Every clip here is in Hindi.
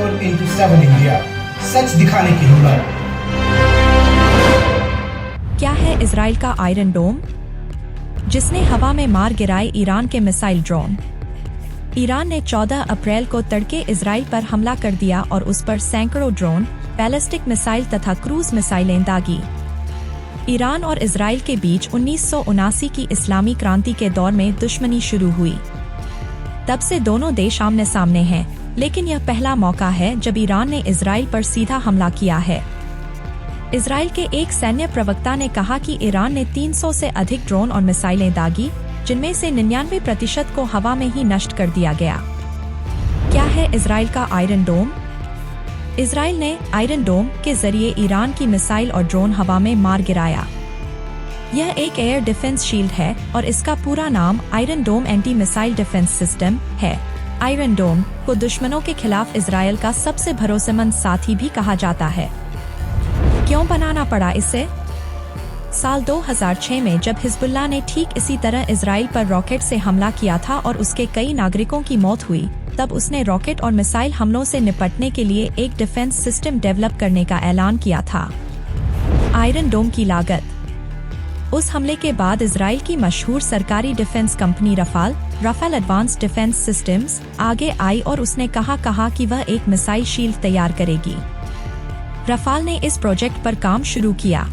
24/7 इंडिया, सच दिखाने की हिम्मत। क्या है इजराइल का आयरन डोम, जिसने हवा में मार गिराए ईरान के मिसाइल ड्रोन। ईरान ने 14 अप्रैल को तड़के इजराइल पर हमला कर दिया और उस पर सैकड़ों ड्रोन, बैलिस्टिक मिसाइल तथा क्रूज मिसाइलें दागी। ईरान और इजराइल के बीच 1979 की इस्लामी क्रांति के दौर में दुश्मनी शुरू हुई। तब से दोनों देश आमने सामने हैं, लेकिन यह पहला मौका है जब ईरान ने इजराइल पर सीधा हमला किया है। इजराइल के एक सैन्य प्रवक्ता ने कहा कि ईरान ने 300 से अधिक ड्रोन और मिसाइलें दागी, जिनमें से 99% को हवा में ही नष्ट कर दिया गया। क्या है इजराइल का आयरन डोम? इजराइल ने आयरन डोम के जरिए ईरान की मिसाइल और ड्रोन हवा में मार गिराया। यह एक एयर डिफेंस शील्ड है और इसका पूरा नाम आयरन डोम एंटी मिसाइल डिफेंस सिस्टम है। आयरन डोम को दुश्मनों के खिलाफ इजराइल का सबसे भरोसेमंद साथी भी कहा जाता है। क्यों बनाना पड़ा इसे? साल 2006 में जब हिजबुल्लाह ने ठीक इसी तरह इजराइल पर रॉकेट से हमला किया था और उसके कई नागरिकों की मौत हुई, तब उसने रॉकेट और मिसाइल हमलों से निपटने के लिए एक डिफेंस सिस्टम डेवलप करने का ऐलान किया था। आयरन डोम की लागत। उस हमले के बाद इजराइल की मशहूर सरकारी defence company Rafael advanced defence systems आगे आई और उसने कहा कि वह एक मिसाइल शील्ड तैयार करेगी। राफेल ने इस प्रोजेक्ट पर काम शुरू किया।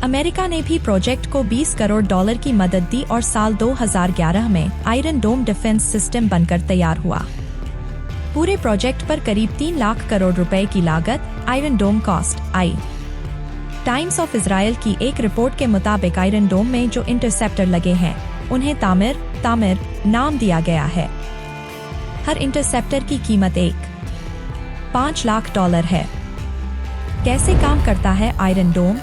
अमेरिका ने भी प्रोजेक्ट को $20 करोड़ की मदद दी और साल 2011 में आयरन डोम डिफेंस सिस्टम बनकर तैयार हुआ। पूरे प्रोजेक्ट पर करीब 3 लाख करोड़ रुपए की लागत आयरन डोम कॉस्ट आई। टाइम्स ऑफ इजराइल की एक रिपोर्ट के मुताबिक आयरन डोम में जो इंटरसेप्टर लगे हैं, उन्हें तामिर नाम दिया गया है। हर इंटरसेप्टर की कीमत $1.5 लाख है। कैसे काम करता है आयरन डोम?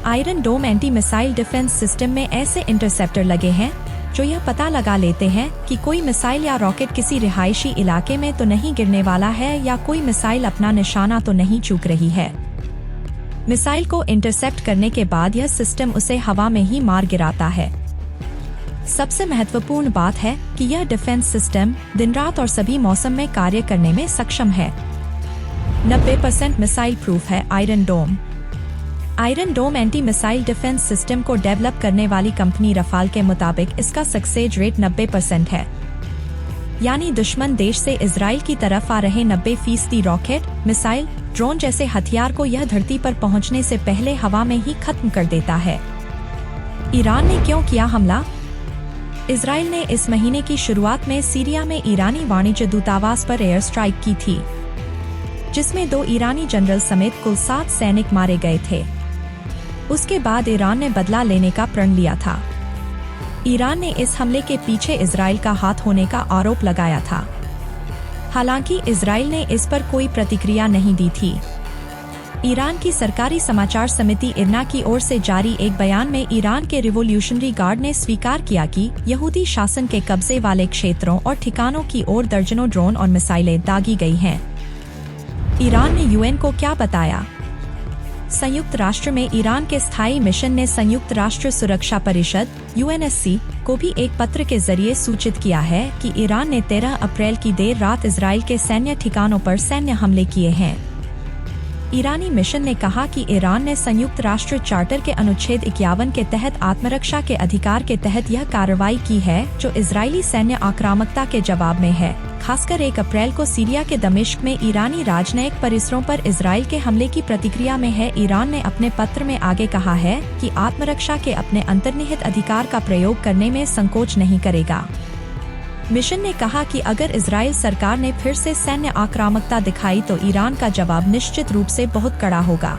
आयरन डोम एंटी मिसाइल डिफेंस सिस्टम में ऐसे इंटरसेप्टर लगे हैं जो यह पता लगा लेते हैं कि कोई मिसाइल या रॉकेट किसी रिहायशी इलाके में तो नहीं गिरने वाला है या कोई मिसाइल अपना निशाना तो नहीं चूक रही है। मिसाइल को इंटरसेप्ट करने के बाद यह सिस्टम उसे हवा में ही मार गिराता है। सबसे महत्वपूर्ण बात है कि यह डिफेंस सिस्टम दिन रात और सभी मौसम में कार्य करने में सक्षम है। 90% मिसाइल प्रूफ है आयरन डोम। आयरन डोम एंटी मिसाइल डिफेंस सिस्टम को डेवलप करने वाली कंपनी राफेल के मुताबिक इसका सक्सेस रेट 90% है। यानी दुश्मन देश से इजराइल की तरफ आ रहे 90% रॉकेट, मिसाइल, ड्रोन जैसे हथियार को यह धरती पर पहुंचने से पहले हवा में ही खत्म कर देता है। ईरान ने क्यों किया हमला? इजराइल ने इस महीने की शुरुआत में सीरिया में ईरानी वाणिज्य दूतावास पर एयर स्ट्राइक की थी, जिसमें 2 ईरानी जनरल समेत कुल 7 सैनिक मारे गए थे। उसके बाद ईरान ने बदला लेने का प्रण लिया था। ईरान ने इस हमले के पीछे इजराइल का हाथ होने का आरोप लगाया था। हालांकि इजराइल ने इस पर कोई प्रतिक्रिया नहीं दी थी। ईरान की सरकारी समाचार समिति इरना की ओर से जारी एक बयान में ईरान के रिवॉल्यूशनरी गार्ड ने स्वीकार किया कि यहूदी शासन के कब्जे वाले क्षेत्रों और ठिकानों की ओर दर्जनों ड्रोन और मिसाइलें दागी गई हैं। ईरान ने यूएन को क्या बताया? संयुक्त राष्ट्र में ईरान के स्थायी मिशन ने संयुक्त राष्ट्र सुरक्षा परिषद (UNSC) को भी एक पत्र के जरिए सूचित किया है कि ईरान ने 13 अप्रैल की देर रात इजराइल के सैन्य ठिकानों पर सैन्य हमले किए हैं। ईरानी मिशन ने कहा कि ईरान ने संयुक्त राष्ट्र चार्टर के अनुच्छेद 51 के तहत आत्मरक्षा के अधिकार के तहत यह कार्रवाई की है, जो इजरायली सैन्य आक्रामकता के जवाब में है। खासकर 1 अप्रैल को सीरिया के दमिश्क में ईरानी राजनयिक परिसरों पर इजराइल के हमले की प्रतिक्रिया में है। ईरान ने अपने पत्र में आगे कहा है कि आत्मरक्षा के अपने अंतर्निहित अधिकार का प्रयोग करने में संकोच नहीं करेगा। मिशन ने कहा कि अगर इजराइल सरकार ने फिर से सैन्य आक्रामकता दिखाई तो ईरान का जवाब निश्चित रूप से बहुत कड़ा होगा।